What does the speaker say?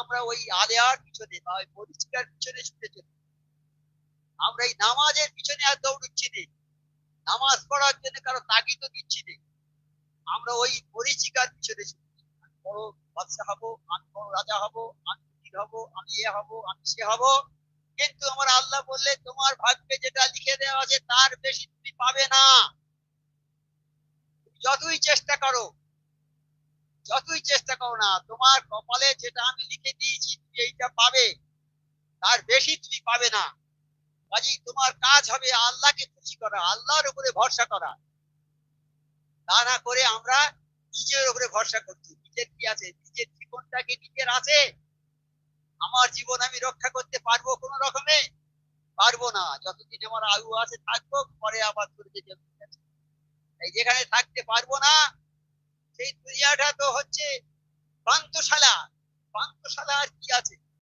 আমরা ওই আলেয়ার পিছনে বা ওই মরিচিকার পিছনে ছুটে চলি। আমরা এই নামাজের পিছনে আর দৌড়চ্ছি নে, নামাজ পড়ার জন্য কারো তাগিদও দিচ্ছি নে, আমরা ওই মরিচিকার পিছনে ছুটছি। আমি বড় বাদশা হবো, আমি বড় রাজা হবো, আমি উকিল হবো, আমি এ হবো, আমি সে হবো। কিন্তু আমার আল্লাহ বললে তোমার ভাগ্যে যেটা লিখে দেওয়া আছে তার বেশি তুমি পাবে না। যতই চেষ্টা করো, যতই চেষ্টা করো না, তোমার কপালে যেটা আমি লিখে দিয়েছি তুমি এইটা পাবে, তার বেশি তুমি পাবে না। কাজেই তোমার কাজ হবে আল্লাহকে খুশি করা, আল্লাহর উপরে ভরসা করা। তা না করে আমরা নিজের উপরে ভরসা করছি। নিজের কি আছে? নিজের জীবনটা কি নিজের আছে? আমার জীবন আমি রক্ষা করতে পারবো কোন রকমে? পারবো না। যতদিন আমার আয়ু আছে থাকবো, পরে আবার চলে যেতে হবে। এই যেখানে থাকতে পারবো না, সেই দুনিয়াটা তো হচ্ছে পান্থশালা। পান্থশালা আর কি আছে?